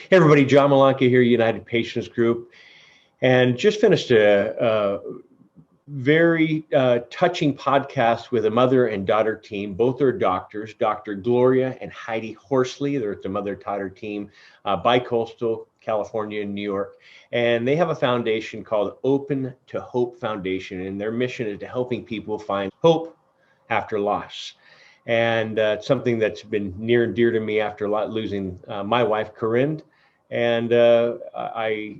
Hey everybody, John Malanca here, United Patients Group, and just finished a very touching podcast with a mother and daughter team. Both are doctors, Dr. Gloria and Heidi Horsley. They're at the mother-daughter team, bi-coastal California and New York. And they have a foundation called Open to Hope Foundation, and their mission is to helping people find hope after loss. And it's something that's been near and dear to me after losing my wife, Corinne. And I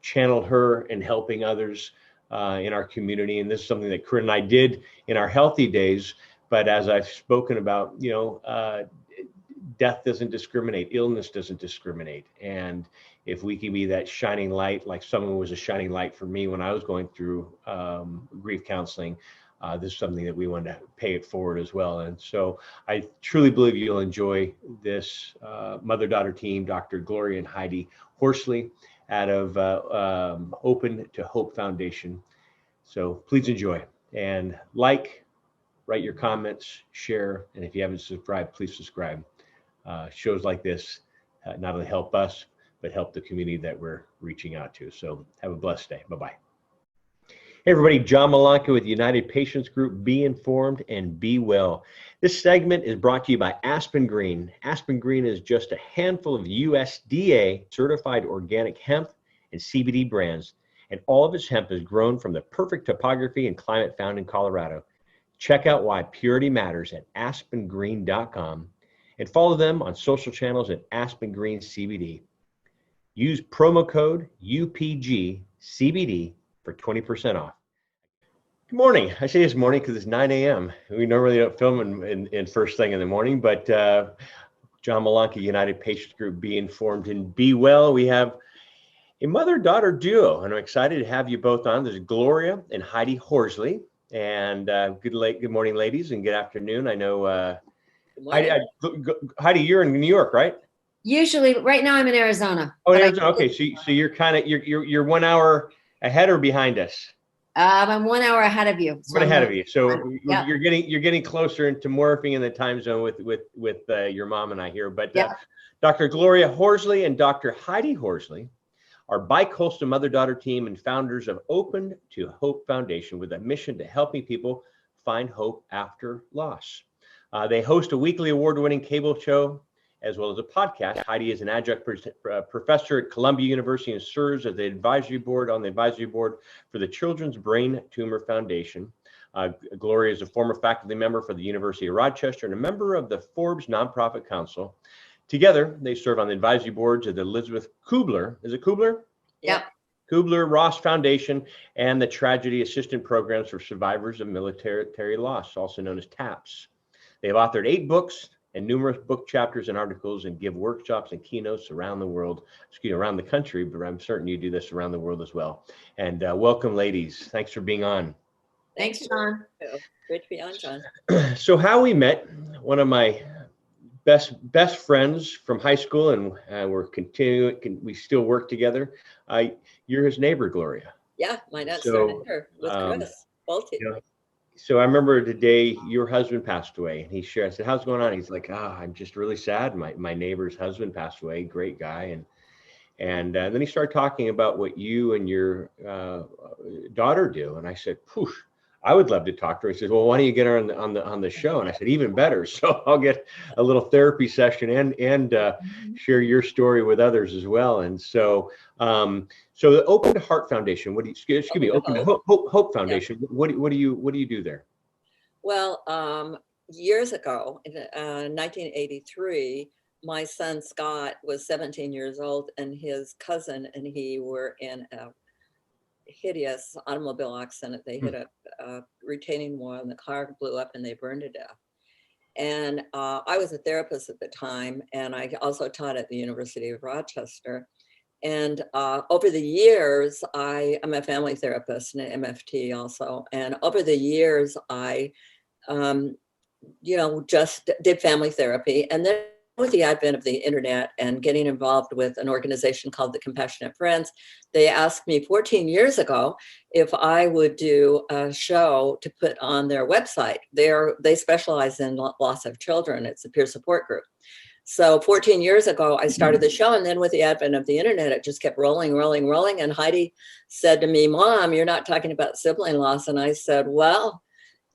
channeled her in helping others in our community. And this is something that Corinne and I did in our healthy days. But as I've spoken about, death doesn't discriminate, illness doesn't discriminate. And if we can be that shining light, like someone was a shining light for me when I was going through grief counseling, this is something that we want to pay it forward as well. And so I truly believe you'll enjoy this mother-daughter team, Dr. Gloria and Heidi Horsley, out of Open to Hope Foundation. So please enjoy and write your comments, share, and if you haven't subscribed, please subscribe. Shows like this not only help us, but help the community that we're reaching out to. So have a blessed day. Bye-bye. Hey everybody, John Malanca with United Patients Group. Be informed and be well. This segment is brought to you by Aspen Green. Aspen Green is just a handful of USDA certified organic hemp and CBD brands, and all of its hemp is grown from the perfect topography and climate found in Colorado. Check out why purity matters at aspengreen.com and follow them on social channels at Aspen Green CBD. Use promo code UPGCBD for 20% off. Good morning. I say this morning because it's 9 a.m. We normally don't film in first thing in the morning, but John Malanca, United Patients Group, be informed and be well. We have a mother-daughter duo, and I'm excited to have you both on. There's Gloria and Heidi Horsley. And good morning, ladies, and good afternoon. I know, Heidi, you're in New York, right? Usually, right now I'm in Arizona. Oh, in Arizona. Okay, so you're kind of you're 1 hour ahead or behind us? I'm 1 hour ahead of you. So ahead of you. So yeah. You're getting closer into morphing in the time zone with your mom and I here. But yeah. Dr. Gloria Horsley and Dr. Heidi Horsley are bi-coastal mother-daughter team and founders of Open to Hope Foundation with a mission to helping people find hope after loss. They host a weekly award-winning cable show as well as a podcast. Heidi is an adjunct professor at Columbia University and serves as the advisory board for the Children's Brain Tumor Foundation. Gloria is a former faculty member for the University of Rochester and a member of the Forbes Nonprofit Council. Together, they serve on the advisory boards of the Elizabeth Kubler, is it Kubler? Yeah. Kubler-Ross Foundation and the Tragedy Assistance Programs for Survivors of Military Loss, also known as TAPS. They have authored 8 books and numerous book chapters and articles and give workshops and keynotes around the country, but I'm certain you do this around the world as well. And welcome, ladies. Thanks for being on. Thanks, John. Great to be on, John. So how we met, one of my best friends from high school, and we still work together. You're his neighbor, Gloria. Yeah, my dad's neighbor with Chris, both of you. So I remember the day your husband passed away, and he shared, I said, how's it going on? He's like, I'm just really sad. My neighbor's husband passed away, great guy. And then he started talking about what you and your daughter do. And I said, poof, I would love to talk to her. He says, well, why don't you get her on the show? And I said, even better. So I'll get a little therapy session and share your story with others as well. And so the Open to Heart Foundation, Open to Hope Foundation. Yeah. What do you do there? Well, years ago, in 1983, my son Scott was 17 years old, and his cousin and he were in a hideous automobile accident. They hit a retaining wall and the car blew up and they burned to death. And I was a therapist at the time, and I also taught at the University of Rochester. And over the years, I'm a family therapist and an MFT also. And over the years, I, just did family therapy. And then with the advent of the internet and getting involved with an organization called the Compassionate Friends, they asked me 14 years ago if I would do a show to put on their website. They specialize in loss of children. It's a peer support group. So 14 years ago, I started the show. And then with the advent of the internet, it just kept rolling. And Heidi said to me, Mom, you're not talking about sibling loss. And I said, well,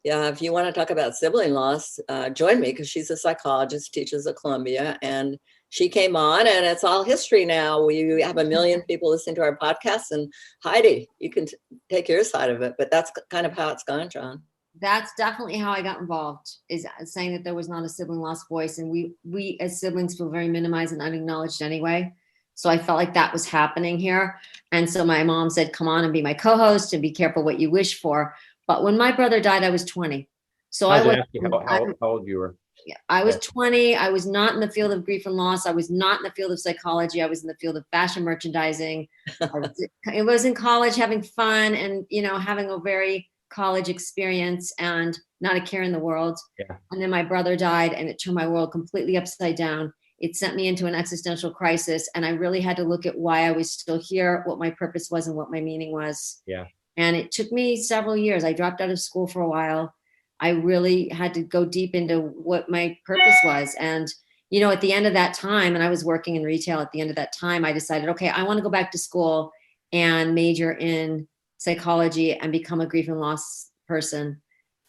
yeah, if you want to talk about sibling loss, join me, because she's a psychologist, teaches at Columbia. And she came on, and it's all history now. We have 1 million people listening to our podcast. And Heidi, you can take your side of it. But that's kind of how it's gone, John. That's definitely how I got involved, is saying that there was not a sibling loss voice. And we as siblings feel very minimized and unacknowledged anyway. So I felt like that was happening here. And so my mom said, come on and be my co-host and be careful what you wish for. But when my brother died, I was 20. So I was asking how old you were. Yeah, I was 20. I was not in the field of grief and loss. I was not in the field of psychology. I was in the field of fashion merchandising. It was in college, having fun and, having a very college experience and not a care in the world. Yeah. And then my brother died, and it turned my world completely upside down. It sent me into an existential crisis. And I really had to look at why I was still here, what my purpose was, and what my meaning was. Yeah. And it took me several years. I dropped out of school for a while. I really had to go deep into what my purpose was. And, at the end of that time, and I was working in retail at the end of that time, I decided, okay, I want to go back to school and major in psychology and become a grief and loss person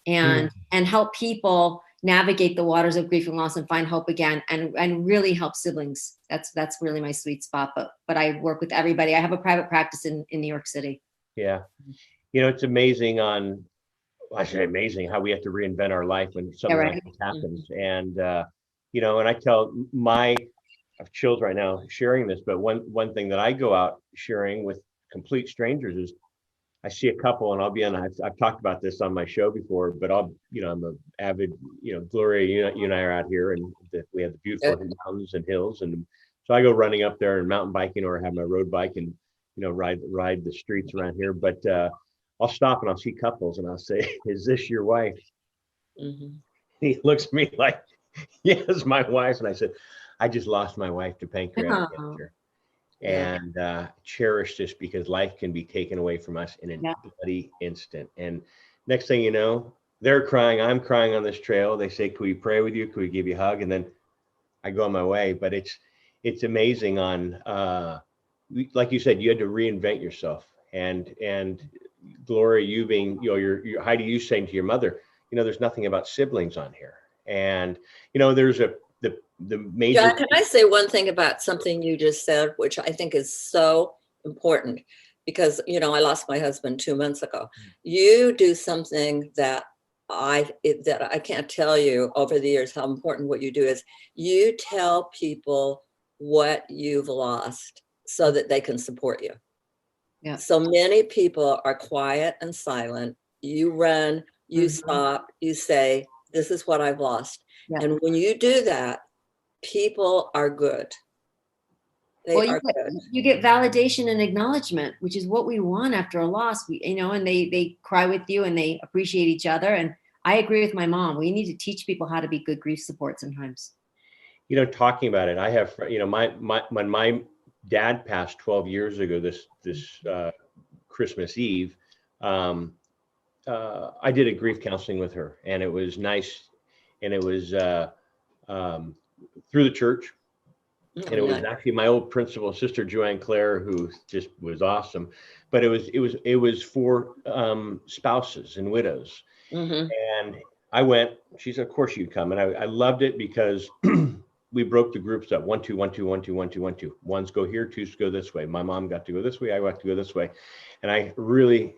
and help people navigate the waters of grief and loss and find hope again and really help siblings. That's really my sweet spot. But I work with everybody. I have a private practice in New York City. Yeah. It's amazing I say amazing how we have to reinvent our life when something like this happens. And, and I tell I have chills right now sharing this, but one thing that I go out sharing with complete strangers is I see a couple, and I'll be honest, I've talked about this on my show before, but I'm an avid, Gloria, you and I are out here, and we have the beautiful mountains and hills. And so I go running up there and mountain biking, or have my road bike and, ride the streets around here. But I'll stop and I'll see couples and I'll say, is this your wife? Mm-hmm. He looks at me like, yes, my wife. And I said, I just lost my wife to pancreatic cancer. And cherish this, because life can be taken away from us in a bloody instant. And next thing you know, they're crying, I'm crying on this trail. They say, can we pray with you? Can we give you a hug? And then I go on my way. But it's amazing like you said, you had to reinvent yourself. And Gloria, you being, your Heidi, you saying to your mother, there's nothing about siblings on here. And, there's the major. John, can I say one thing about something you just said, which I think is so important? Because, I lost my husband 2 months ago. You do something that I can't tell you over the years how important what you do is. You tell people what you've lost so that they can support you. Yeah. So many people are quiet and silent. You run, you stop, you say, this is what I've lost. Yeah. And when you do that, people are good. You get validation and acknowledgement, which is what we want after a loss. And they cry with you and they appreciate each other. And I agree with my mom. We need to teach people how to be good grief support sometimes. Talking about it, I have, when my dad passed 12 years ago, this Christmas Eve, I did a grief counseling with her, and it was nice. And it was through the church. And it was actually my old principal, Sister Joanne Clare, who just was awesome. But it was for spouses and widows. Mm-hmm. And I went. She said, "Of course you'd come." And I loved it because we broke the groups up: 1, 2, 1, 2, 1, 2, 1, 2, 1, 2. Ones go here, twos go this way. My mom got to go this way. I got to go this way. And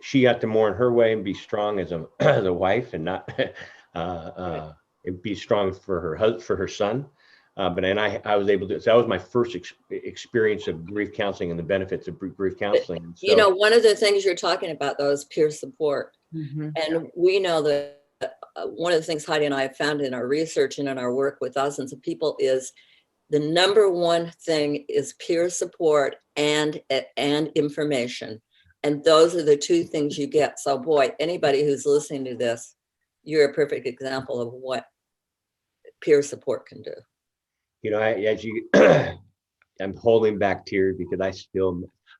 she got to mourn her way and be strong as a wife, and not be strong for her son. But I was able to. So that was my first experience of grief counseling and the benefits of grief counseling. So, one of the things you're talking about, though, is peer support. Mm-hmm. And we know that one of the things Heidi and I have found in our research and in our work with thousands of people is the number one thing is peer support and information. And those are the two things you get. So, boy, anybody who's listening to this, you're a perfect example of what peer support can do. I'm holding back tears because I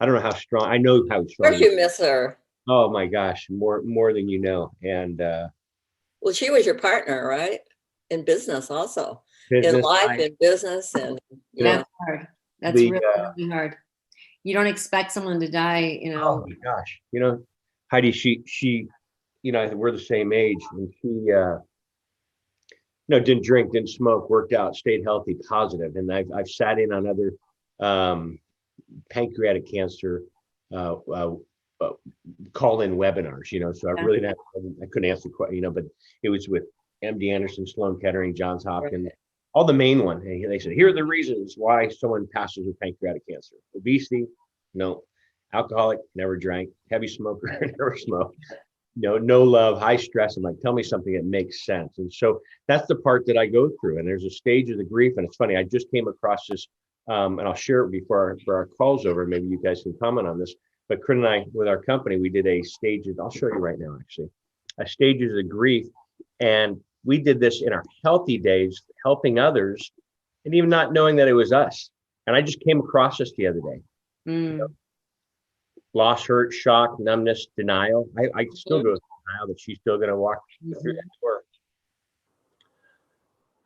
don't know how strong. I know how strong. Of course you miss her. Oh my gosh, more than you know. And well, she was your partner, right? In business also. in Business. life, in business, and That's hard. That's The, really hard. You don't expect someone to die, oh my gosh, Heidi, she, we're the same age, and she, didn't drink, didn't smoke, worked out, stayed healthy, positive. And I've sat in on other pancreatic cancer call-in webinars, so I really I couldn't answer the but it was with MD Anderson, Sloan Kettering, Johns Hopkins, all the main one. And they said, here are the reasons why someone passes with pancreatic cancer. Obesity, no. Alcoholic, never drank. Heavy smoker, never smoked. No love, high stress. I'm like, tell me something that makes sense. And so that's the part that I go through. And there's a stage of the grief. And it's funny, I just came across this, and I'll share it before our call's over. Maybe you guys can comment on this. But Corinne and I, with our company, we did a stages. I'll show you right now, actually, a stages of grief. And we did this in our healthy days, helping others, and even not knowing that it was us. And I just came across this the other day. Loss, hurt, shock, numbness, denial. I still go through denial that she's still going to walk through that door.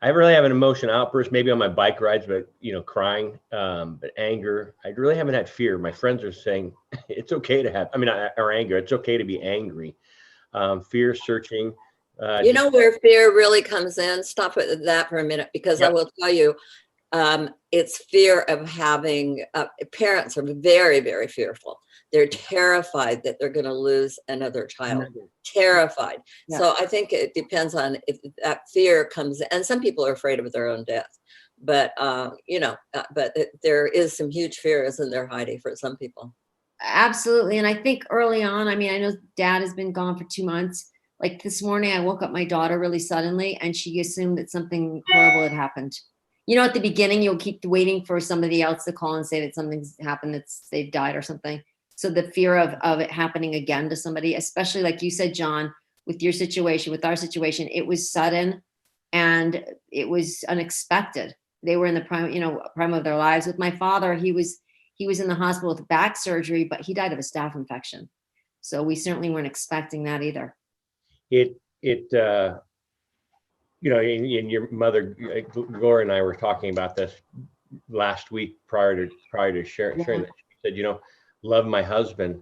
I really have an emotional outburst, maybe on my bike rides, but crying, but anger. I really haven't had fear. My friends are saying it's okay to have, or anger. It's okay to be angry. Fear, searching. Where fear really comes in? Stop at that for a minute, because I will tell you, it's fear of having, parents are very, very fearful. They're terrified that they're going to lose another child. Terrified. Yeah. So I think it depends on if that fear comes, and some people are afraid of their own death, but there is some huge fear, isn't there, Heidi, for some people? Absolutely. And I think early on, I know Dad has been gone for 2 months. Like this morning, I woke up my daughter really suddenly, and she assumed that something horrible had happened. At the beginning, you'll keep waiting for somebody else to call and say that something's happened, that they've died or something. So the fear of it happening again to somebody, especially like you said, John, with your situation, with our situation, it was sudden and it was unexpected. They were in the prime of their lives. With my father, he was in the hospital with back surgery, but he died of a staph infection. So we certainly weren't expecting that either. And your mother, Gloria, and I were talking about this last week prior to sharing that. She said, love my husband,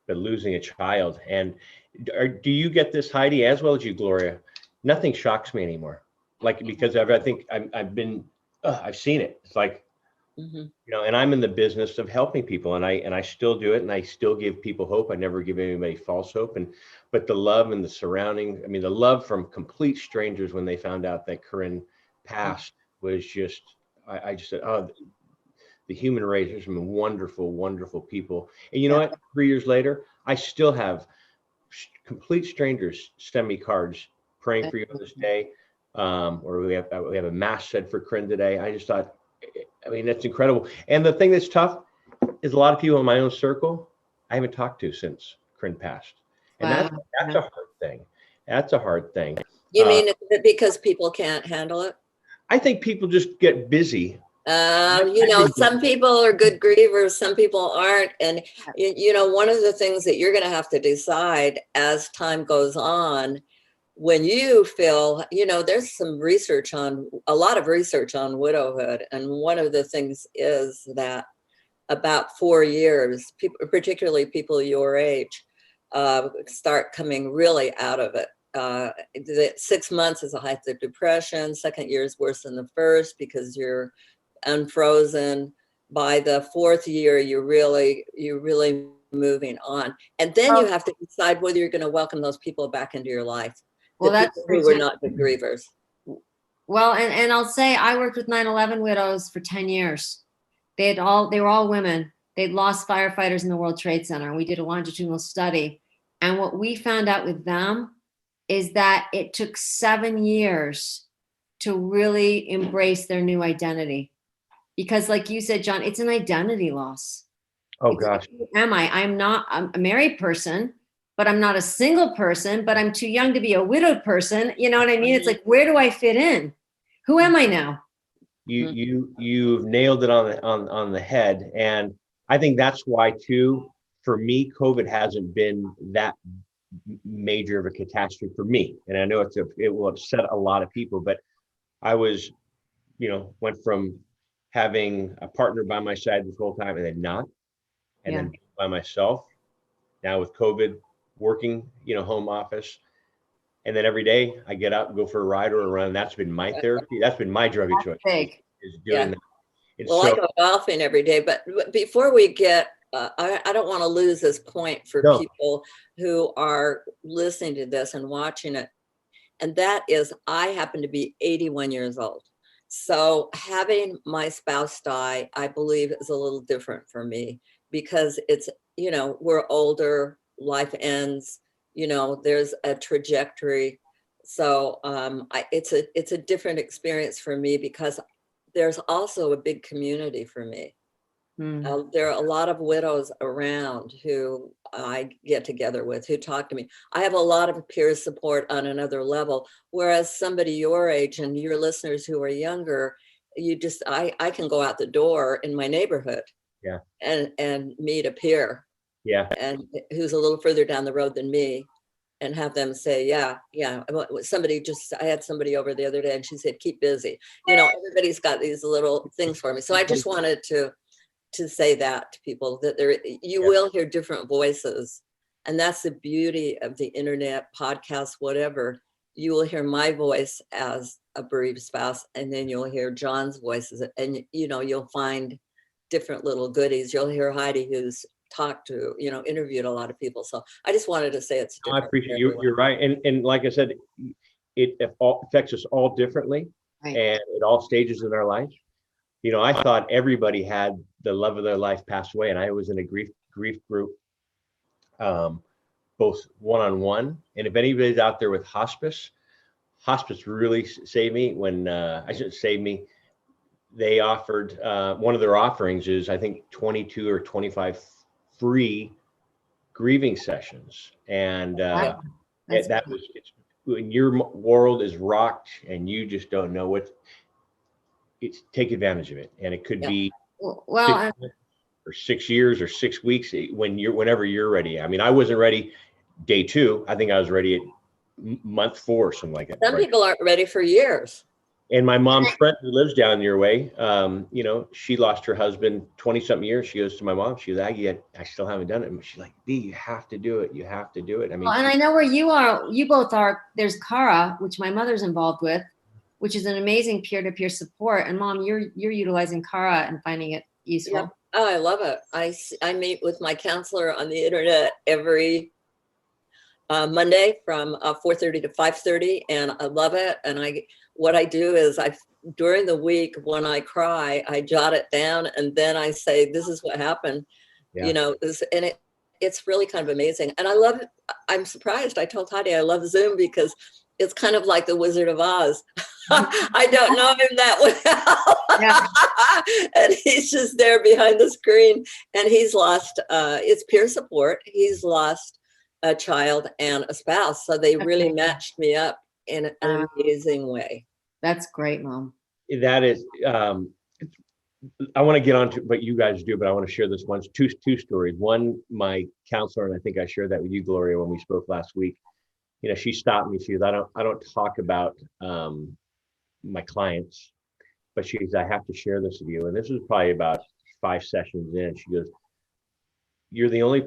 but losing a child. And do you get this, Heidi, as well as you, Gloria? Nothing shocks me anymore. Because I've seen it. It's like, and I'm in the business of helping people, and I still do it, and I still give people hope. I never give anybody false hope. But the love and the surrounding, the love from complete strangers when they found out that Corinne passed was just, I just said, oh, the human race is some wonderful, wonderful people. And you know what? 3 years later, I still have complete strangers send me cards praying for you on this day. Or we have a mass said for Corinne today. I just thought, that's incredible. And the thing that's tough is a lot of people in my own circle I haven't talked to since Corinne passed. And that's a hard thing. That's a hard thing. You mean because people can't handle it? I think people just get busy. Some people are good grievers, some people aren't. And, one of the things that you're going to have to decide as time goes on, when you feel, there's a lot of research on widowhood. And one of the things is that about 4 years, people, particularly people your age, start coming really out of it. The 6 months is a height of depression. Second year is worse than the first because you're unfrozen. By the fourth year, you're really moving on. And then you have to decide whether you're going to welcome those people back into your life. Well, that's who were not good grievers. Well, and I'll say I worked with 9/11 widows for 10 years. They were all women. They'd lost firefighters in the World Trade Center. And we did a longitudinal study. And what we found out with them is that it took 7 years to really embrace their new identity. Because like you said, John, it's an identity loss. Oh, gosh. Who am I? I'm a married person, but I'm not a single person, but I'm too young to be a widowed person. You know what I mean? It's like, where do I fit in? Who am I now? You've nailed it on the head. And I think that's why too, for me, COVID hasn't been that major of a catastrophe for me. And I know it will upset a lot of people, but I was went from having a partner by my side this whole time and then not, and then by myself. Now with COVID, working, home office. And then every day I get up and go for a ride or a run. That's been my therapy. That's been my drug of choice. Is doing that. And well, I go golfing every day, but before we get, I don't want to lose this point for people who are listening to this and watching it. And that is, I happen to be 81 years old. So having my spouse die, I believe, is a little different for me because it's, we're older, life ends, there's a trajectory. So it's a different experience for me because there's also a big community for me. There are a lot of widows around who I get together with, who talk to me. I have a lot of peer support on another level, whereas somebody your age and your listeners who are younger, I can go out the door in my neighborhood and meet a peer and who's a little further down the road than me and have them say, I had somebody over the other day and she said, keep busy. Everybody's got these little things for me. So I just wanted to say that to people, that you will hear different voices. And that's the beauty of the internet, podcast, whatever. You will hear my voice as a bereaved spouse, and then you'll hear John's voices, and you'll find different little goodies. You'll hear Heidi, who's talked to, interviewed a lot of people. So I just wanted to say it's different. I appreciate you. You're right. And like I said, it affects us all differently, and at all stages in our life. I thought everybody had the love of their life pass away, and I was in a grief group, both one-on-one. And if anybody's out there with hospice really saved me when I shouldn't save me. They offered one of their offerings is, I think, 22 or 25 free grieving sessions, and that was when your world is rocked and you just don't know what. It's take advantage of it, and it could be or 6 years or 6 weeks whenever you're ready. I mean, I wasn't ready day 2. I think I was ready at month 4 or something like that. Some people aren't ready for years. And my mom's friend who lives down your way, she lost her husband 20-something years. She goes to my mom. She goes, Aggie, I still haven't done it. And she's like, B, you have to do it. You have to do it. I mean, and I know where you are. You both are. There's Cara, which my mother's involved with, which is an amazing peer-to-peer support. And Mom, you're utilizing Cara and finding it useful. Yeah. Oh, I love it. I meet with my counselor on the internet every Monday from 4:30 to 5:30, and I love it. And what I do is during the week when I cry, I jot it down, and then I say, "This is what happened," it's really kind of amazing. And I love it. I'm surprised. I told Heidi I love Zoom because it's kind of like the Wizard of Oz. I don't know him that well. And he's just there behind the screen, and he's lost, it's peer support. He's lost a child and a spouse. So they really matched me up in an amazing way. That's great, Mom. That is, I want to get on to what you guys do, but I want to share this one, two stories. One, my counselor, and I think I shared that with you, Gloria, when we spoke last week. She stopped me. She goes, I don't talk about my clients, but she goes, I have to share this with you. And this was probably about 5 sessions in. She goes, you're the only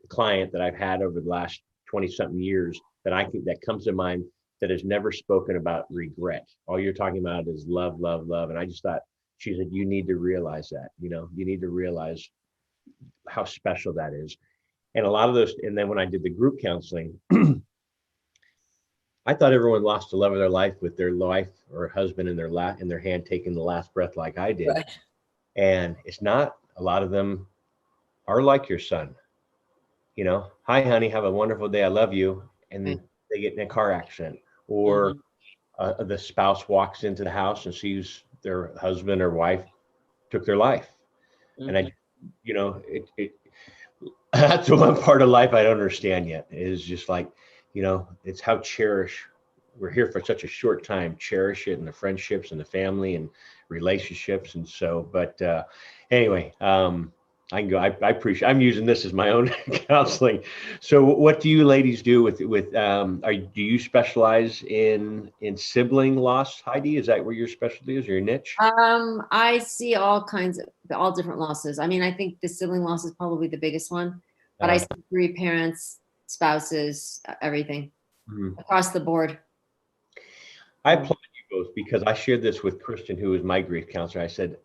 client that I've had over the last 20-something years that comes to mind that has never spoken about regret. All you're talking about is love, love, love. And I just thought, she said, you need to realize that, you need to realize how special that is. And a lot of those, and then when I did the group counseling, I thought everyone lost the love of their life with their wife or husband in their hand taking the last breath like I did. Right. And it's not. A lot of them are like your son. Hi, honey, have a wonderful day. I love you. And then they get in a car accident, or the spouse walks into the house and sees their husband or wife took their life. And that's the one part of life I don't understand yet, is just like, it's how we're here for such a short time, cherish it, and the friendships and the family and relationships. And so, but anyway, I can go. I appreciate. I'm using this as my own counseling. So, what do you ladies do with do you specialize in sibling loss, Heidi? Is that where your specialty is, or your niche? I see all different losses. I mean, I think the sibling loss is probably the biggest one, but I see bereaved parents, spouses, everything Mhm. across the board. I applaud you both because I shared this with Kristen, who is my grief counselor. I said,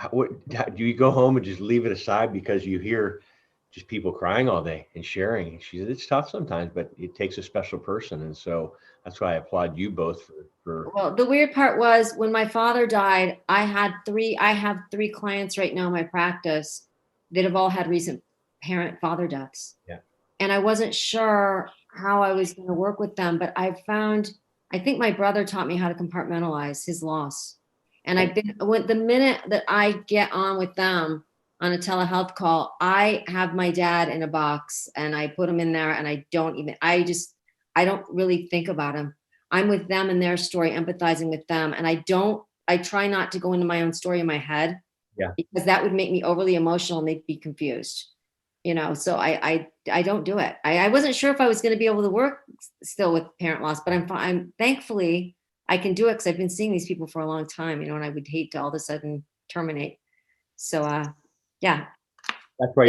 do you go home and just leave it aside because you hear just people crying all day and sharing? And she said, it's tough sometimes, but it takes a special person. And so that's why I applaud you both for. Well, the weird part was when my father died, I have three clients right now in my practice that have all had recent parent father deaths. Yeah. And I wasn't sure how I was going to work with them, but I think my brother taught me how to compartmentalize his loss. And the minute that I get on with them on a telehealth call, I have my dad in a box and I put him in there and I don't really think about him. I'm with them and their story, empathizing with them. And I try not to go into my own story in my head. Yeah. Because that would make me overly emotional and they'd be confused. So I don't do it. I wasn't sure if I was going to be able to work still with parent loss, but I'm thankfully I can do it because I've been seeing these people for a long time, and I would hate to all of a sudden terminate. So, yeah. That's why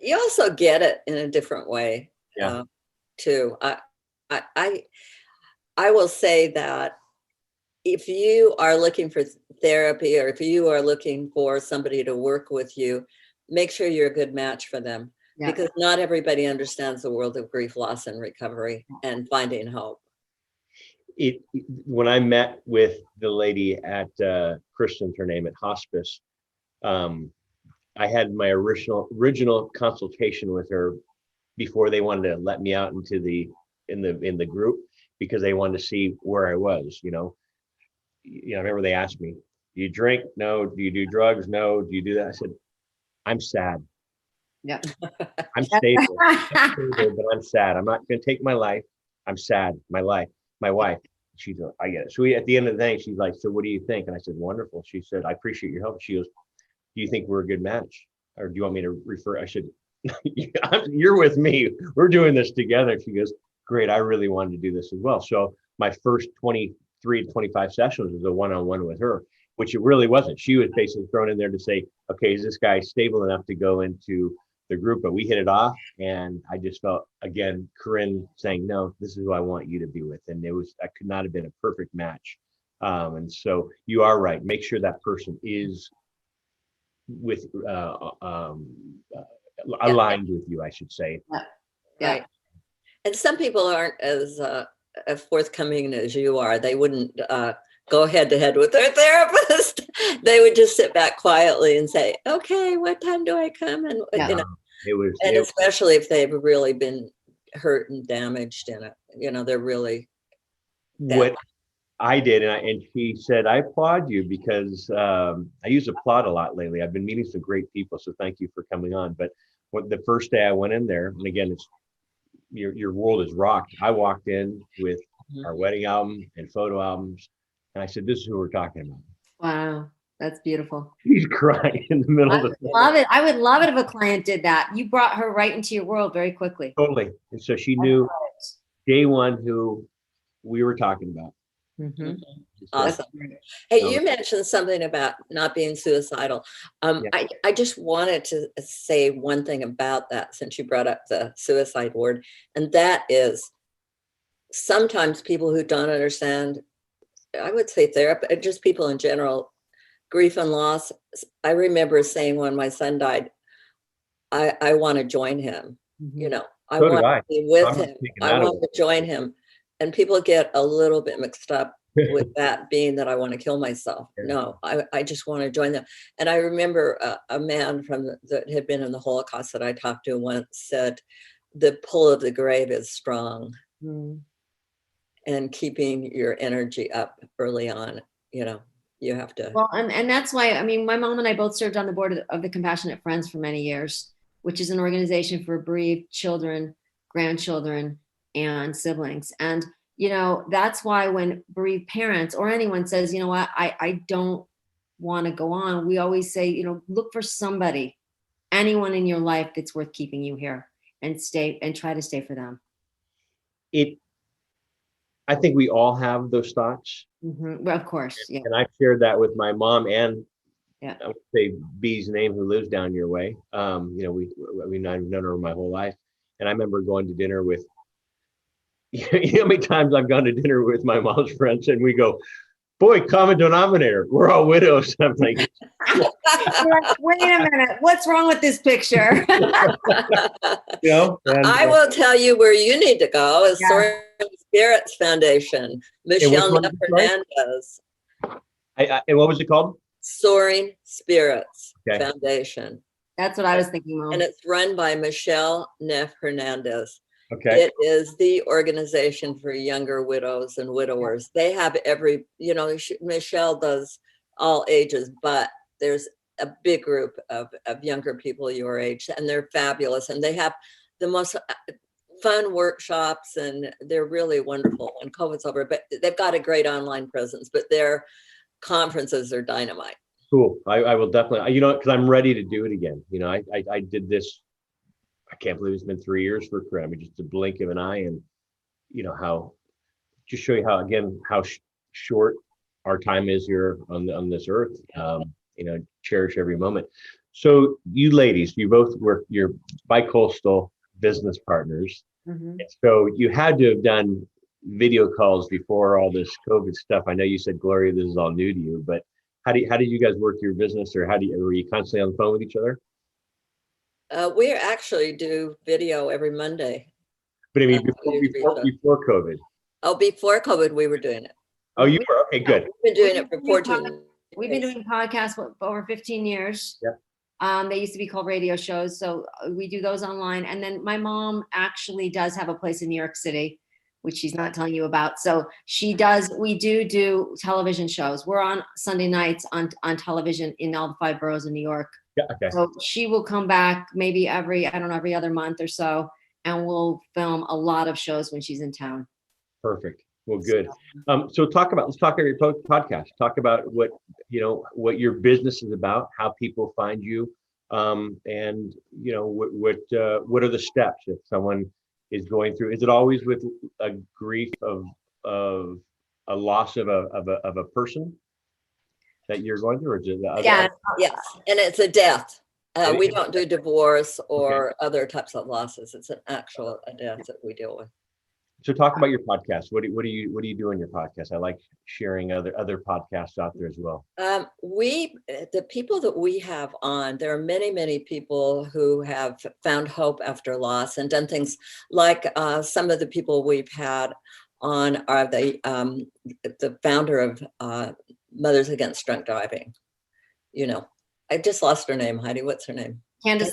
you also get it in a different way, too. I will say that if you are looking for therapy or if you are looking for somebody to work with you, make sure you're a good match for them, because not everybody understands the world of grief, loss, and recovery and finding hope. When I met with the lady at Kristen's, her name, at hospice, I had my original consultation with her before they wanted to let me out into in the group, because they wanted to see where I was. I remember they asked me, "Do you drink? No. Do you do drugs? No. Do you do that?" I said, "I'm sad. Yeah. I'm stable, but I'm sad. I'm not going to take my life. I'm sad. My wife." She's like, "I get it." So at the end of the day, she's like, "So what do you think?" And I said, "Wonderful." She said, "I appreciate your help." She goes, "Do you think we're a good match? Or do you want me to refer?" I said, "You're with me. We're doing this together." She goes, "Great. I really wanted to do this as well." So my first 23 to 25 sessions was a one-on-one with her, which it really wasn't. She was basically thrown in there to say, okay, is this guy stable enough to go into the group? But we hit it off, and I just felt, again, Corinne saying, "No, this is who I want you to be with." And I could not have been a perfect match. And so you are right. Make sure that person is with aligned with you, I should say. Yeah. Right. And some people aren't as forthcoming as you are. They wouldn't go head to head with their therapist. They would just sit back quietly and say, "Okay, what time do I come?" And especially if they've really been hurt and damaged in it. They're really what I did, and she said, "I applaud you because I use applaud a lot lately. I've been meeting some great people, so thank you for coming on." But the first day I went in there, and again, it's your world is rocked. I walked in with our wedding album and photo albums, and I said, "This is who we're talking about." Wow, that's beautiful. She's crying in the middle of the love it. I would love it if a client did that. You brought her right into your world very quickly. Totally. And so she knew day one who we were talking about. Mm-hmm. Awesome. Hey, you mentioned something about not being suicidal. I just wanted to say one thing about that, since you brought up the suicide word, and that is sometimes people who don't understand, I would say therapy, just people in general, grief and loss. I remember saying when my son died, I want to join him. Mm-hmm. I want to be with him. I want to join him. And people get a little bit mixed up with that being that I want to kill myself. No, I just want to join them. And I remember a man that had been in the Holocaust that I talked to once said, "The pull of the grave is strong." Mm. And keeping your energy up early on, you have to. Well, and that's why, my mom and I both served on the board of the Compassionate Friends for many years, which is an organization for bereaved children, grandchildren, and siblings. And, that's why when bereaved parents or anyone says, "You know what, I don't want to go on, we always say, you know, look for somebody, anyone in your life that's worth keeping you here, and stay and try to stay for them. I think we all have those thoughts. Well, of course. Yeah. And I shared that with my mom and Yeah. I would say B's name, who lives down your way. You know, I've known her my whole life. And I remember going to dinner with, you know how many times I've gone to dinner with my mom's friends and we go, boy, common denominator, we're all widows. I'm like, You're like, wait a minute, what's wrong with this picture? you know, and, I will tell you where you need to go is Yeah. Soaring Spirits Foundation. Michelle one is it, sorry? Hernandez. And what was it called? Soaring Spirits Okay. Foundation. That's what I was thinking, Mom. And it's run by Michelle Neff Hernandez. Okay. It is the organization for younger widows and widowers. They have every, you know, Michelle does all ages, but there's a big group of younger people your age, and they're fabulous. And they have the most fun workshops, and they're really wonderful when COVID's over. But they've got a great online presence, but their conferences are dynamite. Cool. I will definitely, you know, because I'm ready to do it again. You know, I did this. I can't believe it's been 3 years for Corinne. I mean, just a blink of an eye, and you know how, just show you how, again, how short our time is here on this earth. You know, cherish every moment. So you ladies, you both you're bi-coastal business partners. Mhm. So you had to have done video calls before all this COVID stuff. I know you said, Gloria, this is all new to you, but how did you guys work your business, or were you constantly on the phone with each other? We actually do video every Monday. But I mean, before COVID. Oh, before COVID, we were doing it. Oh, you were? Okay, good. We've been doing it for 14 We've been doing podcasts for over 15 years. Yeah. They used to be called radio shows. So we do those online. And then my mom actually does have a place in New York City, which she's not telling you about. So we do television shows. We're on Sunday nights on television in all the 5 boroughs of New York. Yeah, okay. So she will come back maybe every other month or so, and we'll film a lot of shows when she's in town. Perfect. Well, good. So let's talk about your podcast. Talk about what your business is about, how people find you, and you know what are the steps if someone is going through. Is it always with a grief of a loss of a person that you're going through, or is it yes, and it's a death. We don't do divorce or other types of losses. It's an actual death that we deal with. So talk about your podcast. What do you do in your podcast? I like sharing other podcasts out there as well. The people that we have on, there are many people who have found hope after loss and done things like some of the people we've had on are the founder of Mothers Against Drunk Driving. You know, I just lost her name, Heidi. What's her name? Candace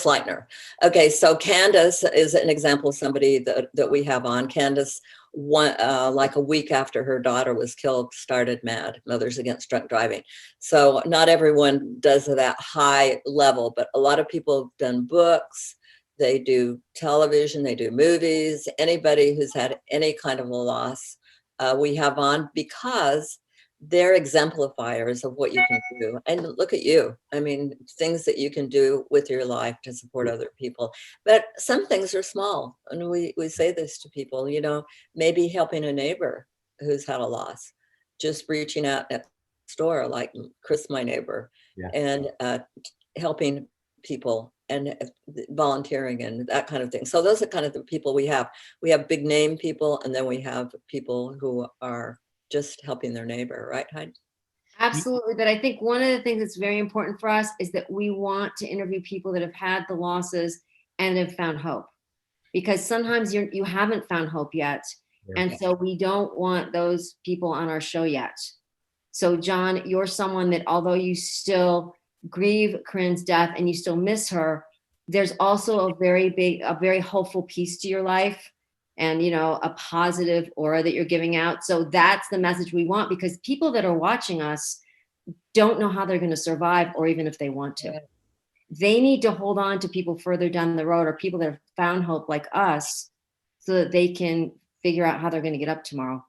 Leitner. Okay, so Candace is an example of somebody that we have on. Candace, like a week after her daughter was killed, started MAD, Mothers Against Drunk Driving. So not everyone does that high level, but a lot of people have done books, they do television, they do movies. Anybody who's had any kind of a loss, we have on, because they're exemplifiers of what you can do. And look at you. I mean, things that you can do with your life to support other people. But some things are small. And we say this to people, you know, maybe helping a neighbor who's had a loss, just reaching out at the store, like Chris, my neighbor, and helping people and volunteering and that kind of thing. So those are kind of the people we have. We have big name people, and then we have people who are just helping their neighbor, right, Heidi? Absolutely. But I think one of the things that's very important for us is that we want to interview people that have had the losses and have found hope, because sometimes you haven't found hope yet. And so we don't want those people on our show yet. So John, you're someone that, although you still grieve Corinne's death and you still miss her, there's also a very hopeful piece to your life, and, you know, a positive aura that you're giving out. So that's the message we want, because people that are watching us don't know how they're going to survive, or even if they want to. They need to hold on to people further down the road, or people that have found hope like us, so that they can figure out how they're going to get up tomorrow.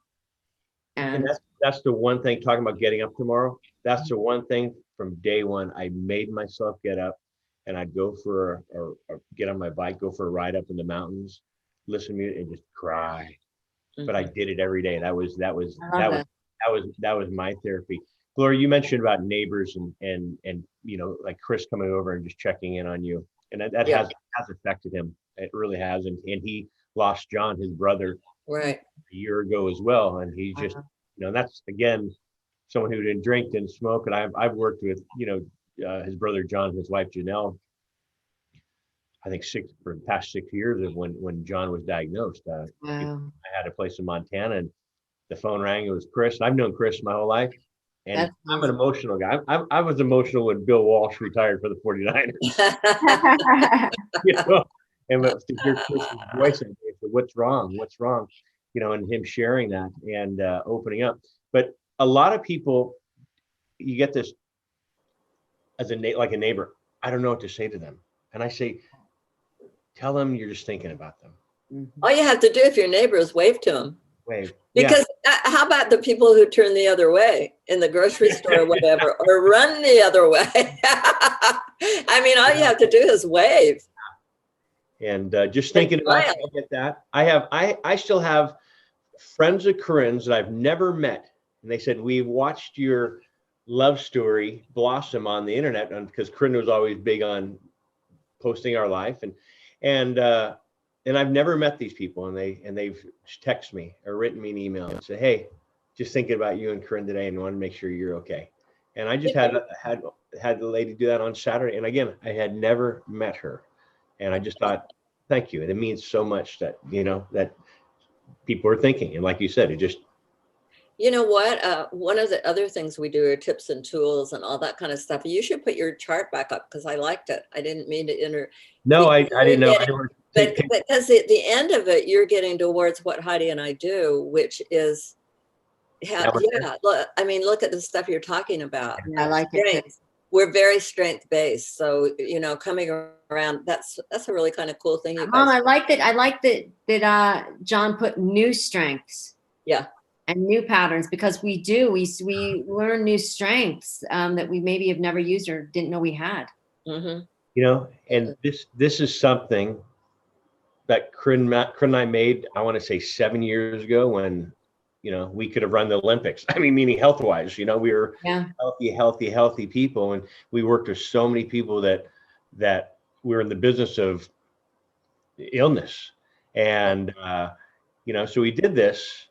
And that's the one thing, talking about getting up tomorrow. That's the one thing from day one. I made myself get up, and I'd go for or get on my bike, go for a ride up in the mountains, listen to music, and just cry. But I did it every day. That was my therapy. Gloria, you mentioned about neighbors and like Chris coming over and just checking in on you, and that has affected him. It really has, and he lost John, his brother, right, a year ago as well, and he's just that's again someone who didn't drink, didn't smoke, and I've worked with his brother John, his wife Janelle. I think for the past 6 years of when John was diagnosed. Wow. I had a place in Montana, and the phone rang. It was Chris. I've known Chris my whole life, and I'm an emotional guy. I was emotional when Bill Walsh retired for the 49ers. And to hear Chris's voice and say, what's wrong, and him sharing that and opening up. But a lot of people, you get this as a neighbor. I don't know what to say to them, and I say, tell them you're just thinking about them. All you have to do if your neighbor is wave to them. Wave. Because how about the people who turn the other way in the grocery store or whatever, or run the other way? I mean, all you have to do is wave. And just thinking about it, I get that. I still have friends of Corinne's that I've never met, and they said, we've watched your love story blossom on the internet, because Corinne was always big on posting our life, and I've never met these people, and they've texted me or written me an email and said, hey, just thinking about you and Corinne today, and want to make sure you're okay. And I just had the lady do that on Saturday, and again, I had never met her, and I just thought, thank you. And it means so much that that people are thinking, and like you said, it just. You know what? One of the other things we do are tips and tools and all that kind of stuff. You should put your chart back up, because I liked it. I didn't mean to No, I didn't know. But because at the end of it, you're getting towards what Heidi and I do, which is, look, I mean, look at the stuff you're talking about. I like it. We're very strength based. So, coming around, that's a really kind of cool thing. Mom, I like that John put new strengths. Yeah. And new patterns, because we learn new strengths that we maybe have never used or didn't know we had. Mm-hmm. And this is something that Corinne and I made, I want to say 7 years ago, when we could have run the Olympics. I mean, meaning health wise, we were healthy people, and we worked with so many people that we were in the business of illness, and so we did this.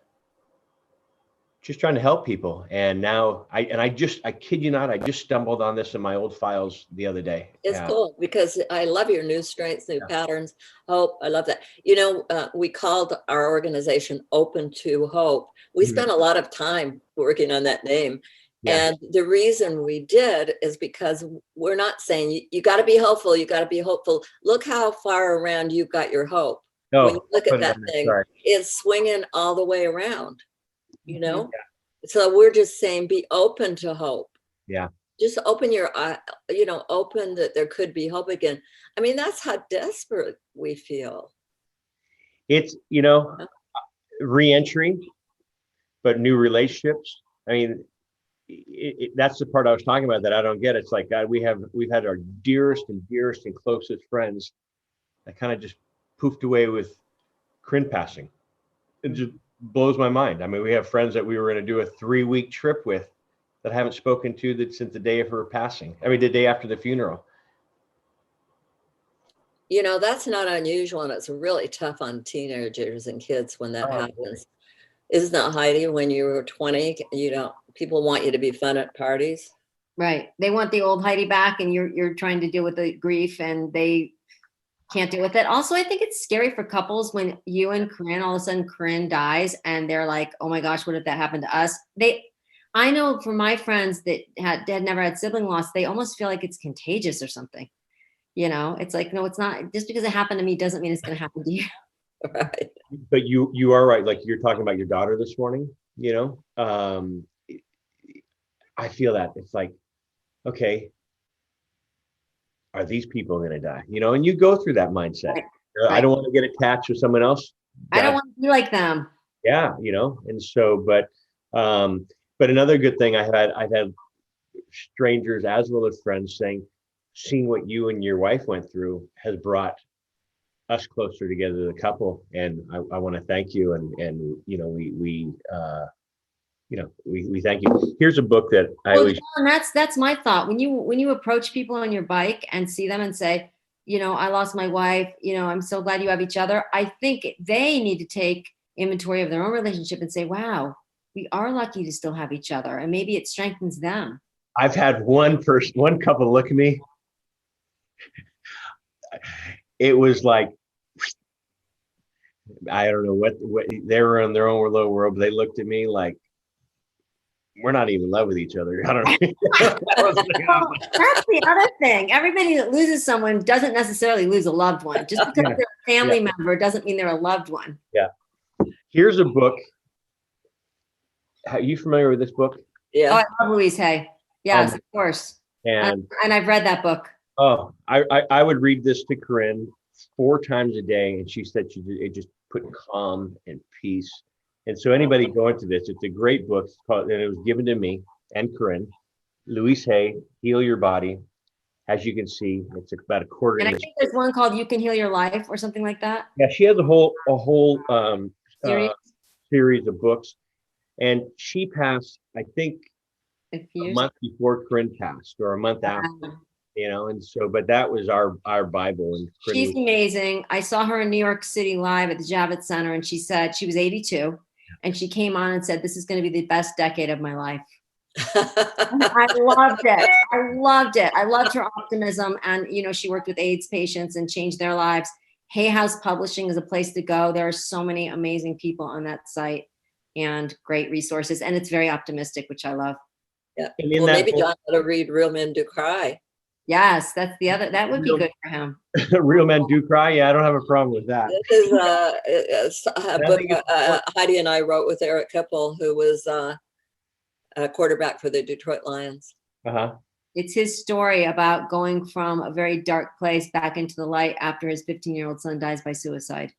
Just trying to help people. And now I kid you not, I just stumbled on this in my old files the other day. It's cool, because I love your new strengths, new patterns, hope. I love that. We called our organization Open to Hope. We spent a lot of time working on that name. Yeah. And the reason we did is because we're not saying you got to be hopeful. You got to be hopeful. Look how far around you've got your hope. When you look at that thing, it's swinging all the way around. So we're just saying, be open to hope. Yeah. Just open your eye, open that there could be hope again. I mean, that's how desperate we feel. It's, re-entry, but new relationships. I mean, that's the part I was talking about that I don't get. It's like, God, we've had our dearest and closest friends that kind of just poofed away with Corinne passing. It just blows my mind. I mean, we have friends that we were going to do a 3-week trip with that I haven't spoken to since the day of her passing. I mean, the day after the funeral. That's not unusual, and it's really tough on teenagers and kids when that happens. Isn't that, Heidi, when you were 20, people want you to be fun at parties? Right. They want the old Heidi back, and you're trying to deal with the grief, and they can't deal with it. Also, I think it's scary for couples when you and Corinne, all of a sudden Corinne dies, and they're like, oh my gosh, what if that happened to us? I know from my friends that had never had sibling loss, they almost feel like it's contagious or something. It's like, no, it's not. Just because it happened to me doesn't mean it's going to happen to you. Right. But you are right. Like you're talking about your daughter this morning, I feel that it's like, okay, are these people going to die? And you go through that mindset. Right. I don't want to get attached to someone else. I don't want to be like them. Yeah. And so, but But another good thing I've had strangers as well as friends saying, seeing what you and your wife went through has brought us closer together as a couple. And I want to thank you. And you know, we thank you. Here's a book that I always. John, that's my thought. When you approach people on your bike and see them and say, you know, I lost my wife, you know, I'm so glad you have each other. I think they need to take inventory of their own relationship and say, wow, we are lucky to still have each other. And maybe it strengthens them. I've had one couple look at me. It was like, I don't know what they were in their own little world, but they looked at me like, we're not even in love with each other. I don't know. Well, that's the other thing. Everybody that loses someone doesn't necessarily lose a loved one. Just because they're a family member doesn't mean they're a loved one. Yeah. Here's a book. Are you familiar with this book? Yeah. Oh, I love Louise Hay. Yes, of course. And I've read that book. Oh, I would read this to Corinne 4 times a day, and she said it just put calm and peace. And so anybody going to this, it's a great book. It's called, and it was given to me and Corinne. Louise Hay, Heal Your Body. As you can see, it's about a quarter. And I think there's one called You Can Heal Your Life or something like that. Yeah, she has a whole series of books. And she passed, I think, a month before Corinne passed, or a month after. You know, and so, but that was our Bible. And she's amazing. I saw her in New York City live at the Javits Center, and she said she was 82, and she came on and said, "This is going to be the best decade of my life." I loved it. I loved it. I loved her optimism, and you know, she worked with AIDS patients and changed their lives. Hay House Publishing is a place to go. There are so many amazing people on that site and great resources, and it's very optimistic, which I love. Yeah. Well, maybe John ought to read Real Men Do Cry. Yes, that's the other. That would be good for him. Real Men Do Cry. Yeah, I don't have a problem with that. This is a book Heidi and I wrote with Eric Kippel, who was a quarterback for the Detroit Lions. Uh-huh. It's his story about going from a very dark place back into the light after his 15-year-old son dies by suicide.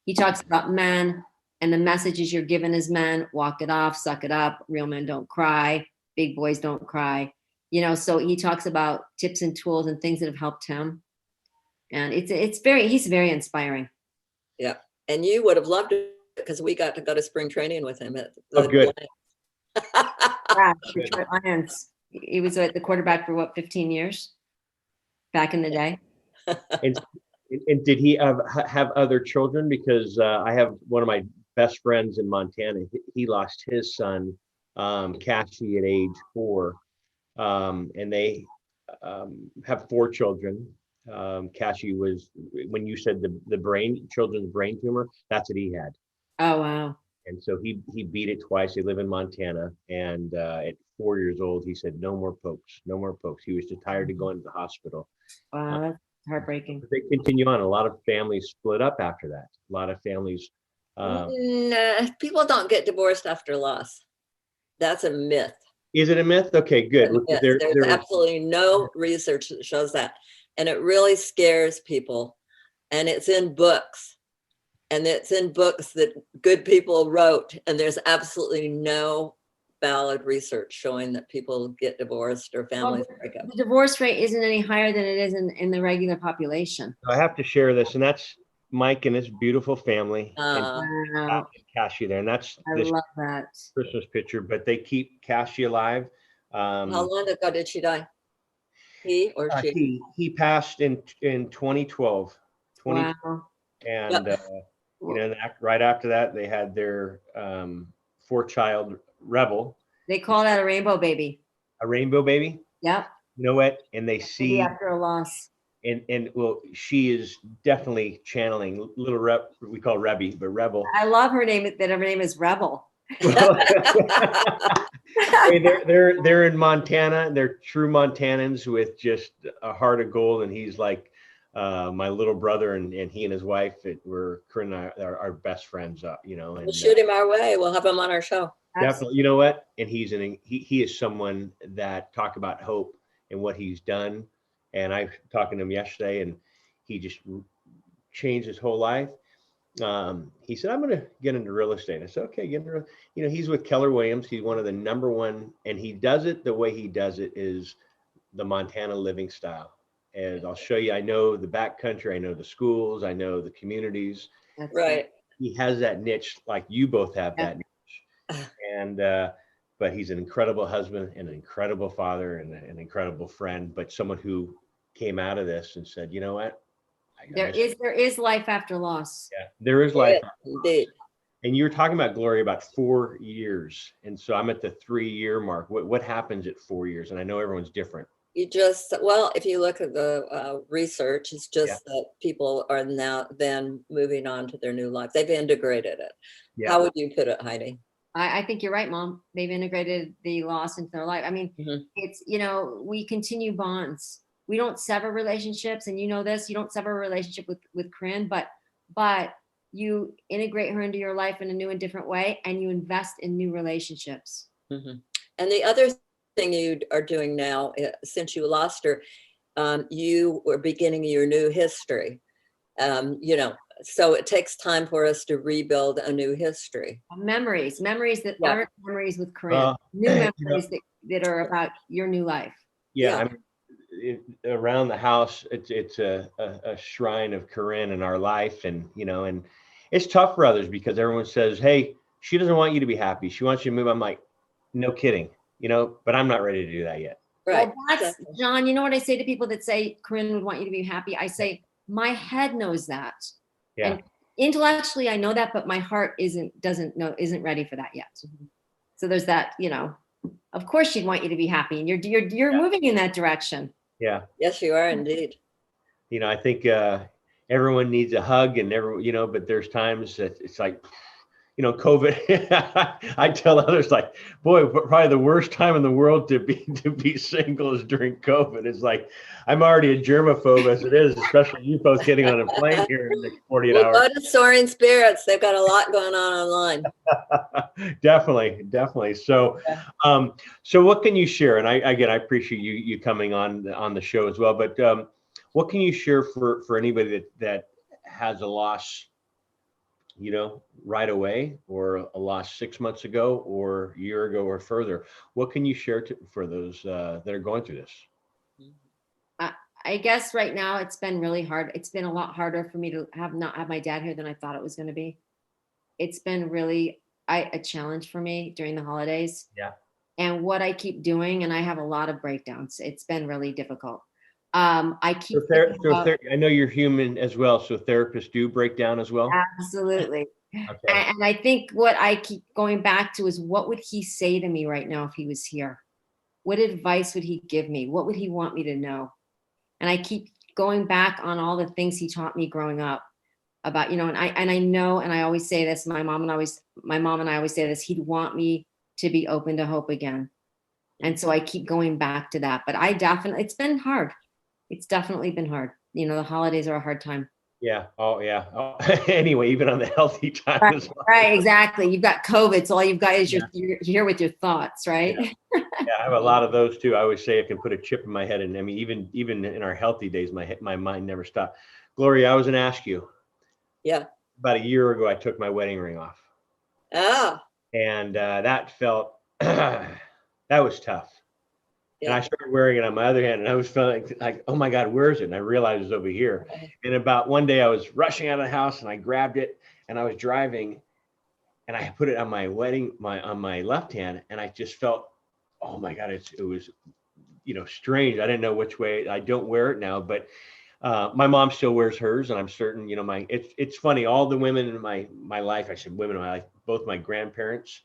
He talks about men and the messages you're given as men: walk it off, suck it up. Real men don't cry. Big boys don't cry. You know, so he talks about tips and tools and things that have helped him. And he's very inspiring. Yeah. And you would have loved it because we got to go to spring training with him at the good. Detroit Lions. He was the quarterback for 15 years back in the day. And did he have other children? Because I have one of my best friends in Montana. He lost his son, Cassie, at age 4. And they have 4 children. Cassie was, when you said the children's brain tumor, that's what he had. Oh, wow. And so he beat it twice. They live in Montana. And at 4 years old, he said, no more pokes, no more pokes. He was too tired to go into the hospital. Wow, that's heartbreaking. But they continue on. A lot of families split up after that. A lot of families. People don't get divorced after loss. That's a myth. Is it a myth? Okay, good. There's absolutely no research that shows that. And it really scares people. And it's in books. And it's in books that good people wrote. And there's absolutely no valid research showing that people get divorced or families break up. The divorce rate isn't any higher than it is in the regular population. I have to share this, and that's Mike and his beautiful family. And Cassie there, and that's I love that Christmas picture. But they keep Cassie alive. How long ago did she die? He or she? He passed in 2012. Wow. And you know, right after that, they had their 4-child Rebel. They call that a rainbow baby. A rainbow baby. Yep. You know what? And they see after a loss. And well, she is definitely channeling little we call Rebby, but Rebel. I love her name. That her name is Rebel. Hey, they're in Montana. They're true Montanans with just a heart of gold. And he's like my little brother, and he and his wife were Corinne and I are best friends. You know, and we'll shoot him our way. We'll have him on our show. Definitely. You know what? And he is someone that talk about hope and what he's done. And I was talking to him yesterday, and he just changed his whole life. he said, I'm going to get into real estate. I said, okay, get into, he's with Keller Williams. He's one of the number one, and he does it the way he does it is the Montana living style. And I'll show you, I know the backcountry, I know the schools, I know the communities. That's Right. He has that niche like you both have Yeah. that niche. And, but he's an incredible husband and an incredible father and an incredible friend, but someone who came out of this and said, you know what? There is life after loss. Yeah, there is life. Indeed. And you were talking about, Gloria, about 4 years. And so I'm at the 3-year mark. What happens at 4 years? And I know everyone's different. Well, if you look at the research, it's just that people are now then moving on to their new life. They've integrated it. Yeah. How would you put it, Heidi? I think you're right, Mom. They've integrated the loss into their life. I mean, it's, we continue bonds. We don't sever relationships. And you know this, you don't sever a relationship with Corinne, but you integrate her into your life in a new and different way, and you invest in new relationships. And the other thing you are doing now, since you lost her, you were beginning your new history. So it takes time for us to rebuild a new history. Memories that aren't memories with Corinne. New memories that are about your new life. Yeah. I mean, around the house, it's a shrine of Corinne in our life. And, and it's tough for others because everyone says, hey, she doesn't want you to be happy. She wants you to move. I'm like, no kidding, but I'm not ready to do that yet. Right. Well, that's, John, you know what I say to people that say Corinne would want you to be happy? I say, my head knows that. Yeah. And intellectually, I know that, but my heart isn't ready for that yet. So there's that, of course she'd want you to be happy, and you're moving in that direction. Yeah. Yes, you are indeed. I think everyone needs a hug, and but there's times that it's like, COVID. I tell others, like, boy, probably the worst time in the world to be single is during COVID. It's like, I'm already a germaphobe as it is, especially you folks getting on a plane here in the next 48 hours. Go to Soaring Spirits. They've got a lot going on online. Definitely. So, so what can you share? And I appreciate you coming on the show as well. But what can you share for anybody that has a loss, right away, or a loss 6 months ago, or a year ago, or further? What can you share for those that are going through this? I guess right now it's been really hard. It's been a lot harder for me to not have my dad here than I thought it was going to be. It's been really a challenge for me during the holidays. Yeah. And what I keep doing, and I have a lot of breakdowns. It's been really difficult. I keep. I know you're human as well, so therapists do break down as well. Absolutely. Okay. And I think what I keep going back to is, what would he say to me right now if he was here? What advice would he give me? What would he want me to know? And I keep going back on all the things he taught me growing up about, and I know, and I always say this, my mom and I always say this, he'd want me to be open to hope again. And so I keep going back to that, but it's been hard. It's definitely been hard. The holidays are a hard time. Yeah. Oh, yeah. Oh. Anyway, even on the healthy time as well. Right. Exactly. You've got COVID, so all you've got is you're here with your thoughts, right? Yeah. I have a lot of those too. I always say I can put a chip in my head, and I mean, even in our healthy days, my mind never stopped. Gloria, I was going to ask you. Yeah. About a year ago, I took my wedding ring off. Ah. And that felt that was tough. Yeah. And I started wearing it on my other hand, and I was feeling like, oh my God, where is it? And I realized it was over here. And about one day I was rushing out of the house, and I grabbed it, and I was driving, and I put it on my on my left hand, and I just felt, oh my God, it was, strange. I didn't know which way. I don't wear it now, but my mom still wears hers, and I'm certain, it's funny. All the women in my life, I said women in my life, both my grandparents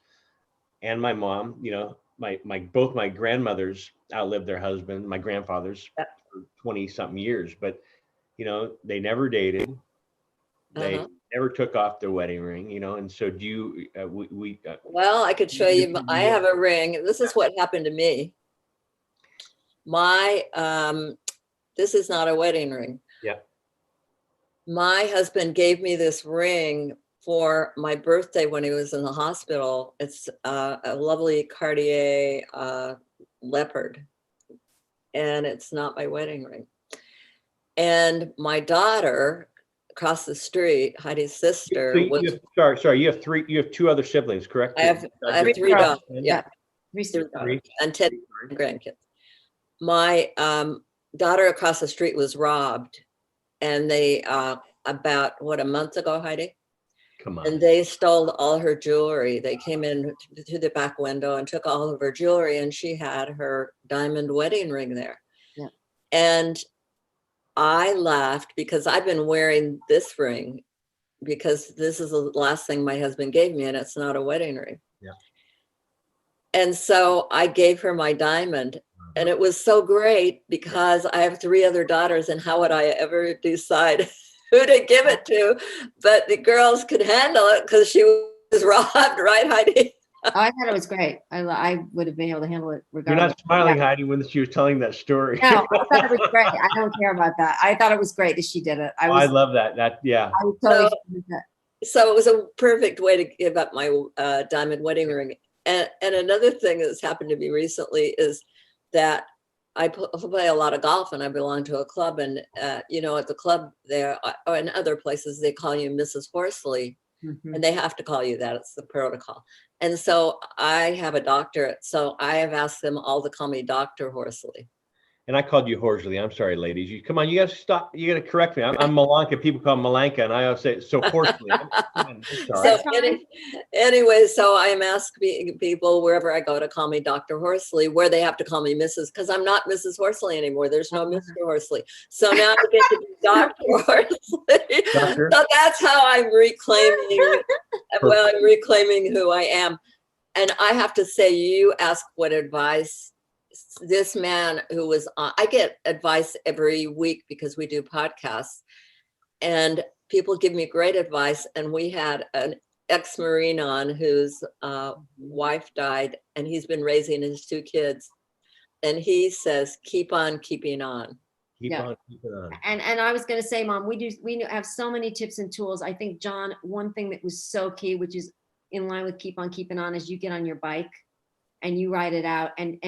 and my mom, both my grandmothers outlived their husband, my grandfathers, for 20 something years, but they never dated. They never took off their wedding ring, and so do you, well, I could show you, I have a ring. This is what happened to me. This is not a wedding ring. Yeah. My husband gave me this ring for my birthday when he was in the hospital. It's a lovely Cartier leopard, and it's not my wedding ring. And my daughter across the street, Heidi's sister, So you have three. You have two other siblings, correct? I have three daughters. Yeah, Three three daughters. daughters and 10 grandkids. My daughter across the street was robbed, and they about a month ago, Heidi. Come on. And they stole all her jewelry. They came in through the back window and took all of her jewelry, and she had her diamond wedding ring there. Yeah. And I laughed because I've been wearing this ring because this is the last thing my husband gave me, and it's not a wedding ring. Yeah. And so I gave her my diamond, and it was so great because I have three other daughters, and how would I ever decide who to give it to? But the girls could handle it because she was robbed, right, Heidi? Oh, I thought it was great. I would have been able to handle it regardless. You're not smiling, Heidi, when she was telling that story. No, I thought it was great. I don't care about that. I thought it was great that she did it. I love that. Yeah. I was totally with that. So it was a perfect way to give up my diamond wedding ring. And another thing that's happened to me recently is that I play a lot of golf, and I belong to a club. And, at the club there, or in other places, they call you Mrs. Horsley, and they have to call you that. It's the protocol. And so I have a doctorate. So I have asked them all to call me Dr. Horsley. And I called you Horsley. I'm sorry, ladies. Come on, you got to stop. You got to correct me. I'm Malanca. People call me Malanca, and I always say so Horsley. I'm sorry. So anyway, so I'm asking people wherever I go to call me Dr. Horsley, where they have to call me Mrs. because I'm not Mrs. Horsley anymore. There's no Mr. Horsley. So now I get to be Dr. Horsley. Doctor? So that's how I'm reclaiming. Well, I'm reclaiming who I am. And I have to say, you ask what advice this man who was on, I get advice every week because we do podcasts, and people give me great advice. And we had an ex-Marine on whose wife died, and he's been raising his two kids. And he says, keep on keeping on. Keep on keeping on. And I was going to say, Mom, we have so many tips and tools. I think, John, one thing that was so key, which is in line with keep on keeping on, is you get on your bike and you ride it out. And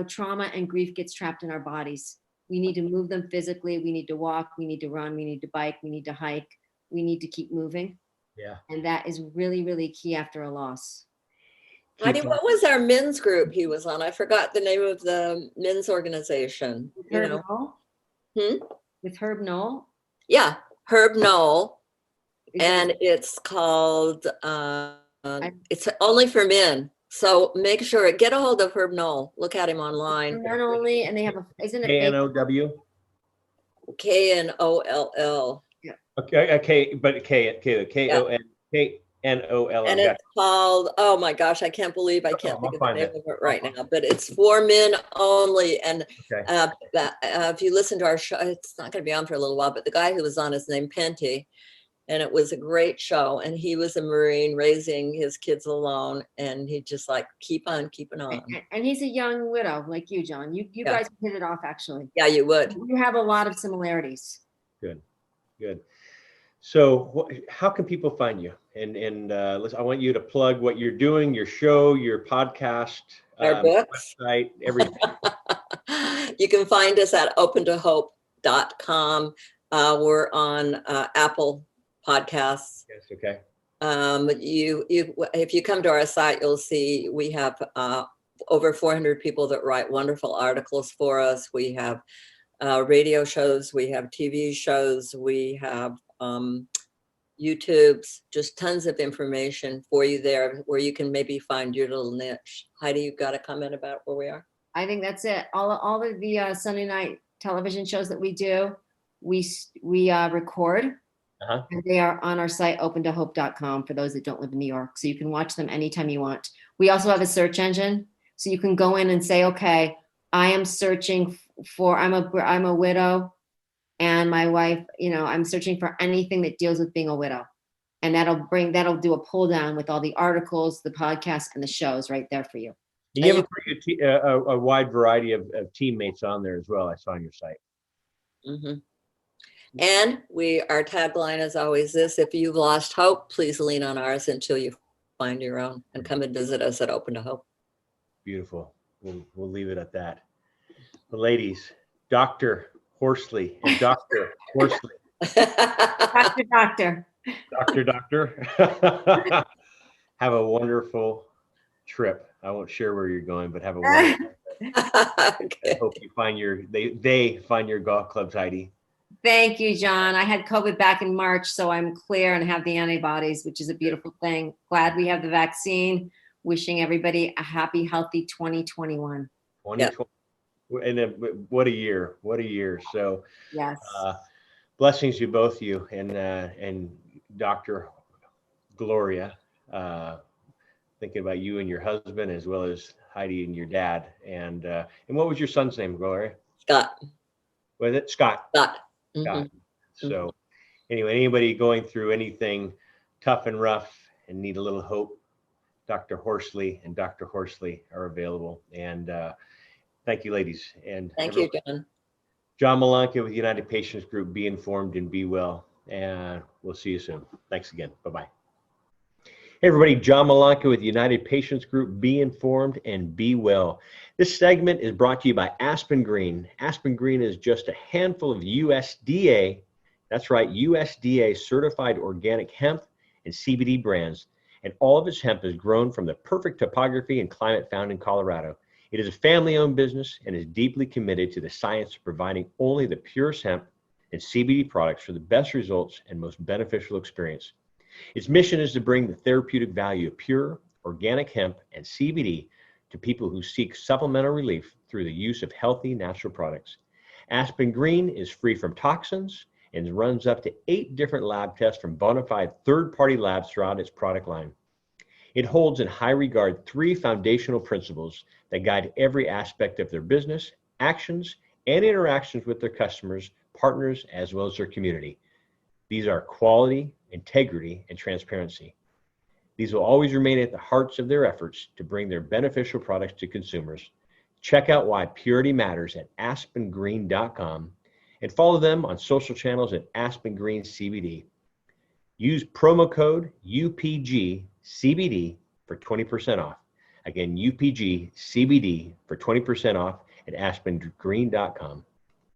trauma and grief gets trapped in our bodies. We need to move them physically. We need to walk. We need to run. We need to bike. We need to hike. We need to keep moving. Yeah. And that is really, really key after a loss. Heidi, what was our men's group he was on? I forgot the name of the men's organization. Herb Knoll? With Herb Knoll? Yeah, Herb Knoll. And it's called, it's only for men. So make sure, get a hold of Herb Knoll. Look at him online. Not only, and they have isn't it K-N-O-W? K-N-O-L-L. Yeah. Okay, but K-O-N-K-N-O-L-L. And it's called, oh my gosh, I can't believe I can't think of the name of it right now, but it's for men only. And if you listen to our show, it's not going to be on for a little while, but the guy who was on is named Penty. And it was a great show. And he was a Marine raising his kids alone. And he just keep on keeping on. And he's a young widow like you, John. You guys hit it off, actually. Yeah, you would. You have a lot of similarities. Good. So how can people find you? And I want you to plug what you're doing, your show, your podcast, our books, website, everything. You can find us at opentohope.com. We're on Apple Podcasts. Yes, okay. If you come to our site, you'll see we have over 400 people that write wonderful articles for us. We have radio shows, we have TV shows, we have YouTubes, just tons of information for you there where you can maybe find your little niche. Heidi, you've got a comment about where we are? I think that's it. All of the Sunday night television shows that we do, we record. And they are on our site, opentohope.com, for those that don't live in New York. So you can watch them anytime you want. We also have a search engine. So you can go in and say, okay, I am searching for, I'm a widow and my wife, I'm searching for anything that deals with being a widow. And that'll do a pull down with all the articles, the podcasts, and the shows right there for you. You have a wide variety of teammates on there as well. I saw on your site. Mm-hmm. And our tagline is always this: if you've lost hope, please lean on ours until you find your own, and come and visit us at Open to Hope. Beautiful. We'll leave it at that. The ladies, Dr. Horsley and Dr. Horsley, Doctor. Doctor. Have a wonderful trip. I won't share where you're going, but have a wonderful Okay. I hope you find they find your golf clubs, Heidi. Thank you, John. I had COVID back in March, so I'm clear and have the antibodies, which is a beautiful thing. Glad we have the vaccine. Wishing everybody a happy, healthy 2021. 2020. And then, what a year. What a year. So Yes. blessings to both you and Dr. Gloria. Thinking about you and your husband, as well as Heidi and your dad. And what was your son's name, Gloria? Scott. Was it Scott? Scott. Scott. So anyway, anybody going through anything tough and rough and need a little hope, Dr. Horsley and Dr. Horsley are available. And thank you, ladies. And Thank you, John. John Malanca with United Patients Group. Be informed and be well. And we'll see you soon. Thanks again. Bye-bye. Hey everybody, John Malanca with United Patients Group. Be informed and be well. This segment is brought to you by Aspen Green. Aspen Green is just a handful of USDA, that's right, USDA certified organic hemp and CBD brands. And all of its hemp is grown from the perfect topography and climate found in Colorado. It is a family-owned business and is deeply committed to the science of providing only the purest hemp and CBD products for the best results and most beneficial experience. Its mission is to bring the therapeutic value of pure, organic hemp and CBD to people who seek supplemental relief through the use of healthy, natural products. Aspen Green is free from toxins and runs up to 8 different lab tests from bona fide third-party labs throughout its product line. It holds in high regard 3 foundational principles that guide every aspect of their business, actions, and interactions with their customers, partners, as well as their community. These are quality, integrity, and transparency. These will always remain at the hearts of their efforts to bring their beneficial products to consumers. Check out why purity matters at aspengreen.com and follow them on social channels at Aspen Green CBD. Use promo code UPGCBD for 20% off. Again, UPGCBD for 20% off at aspengreen.com.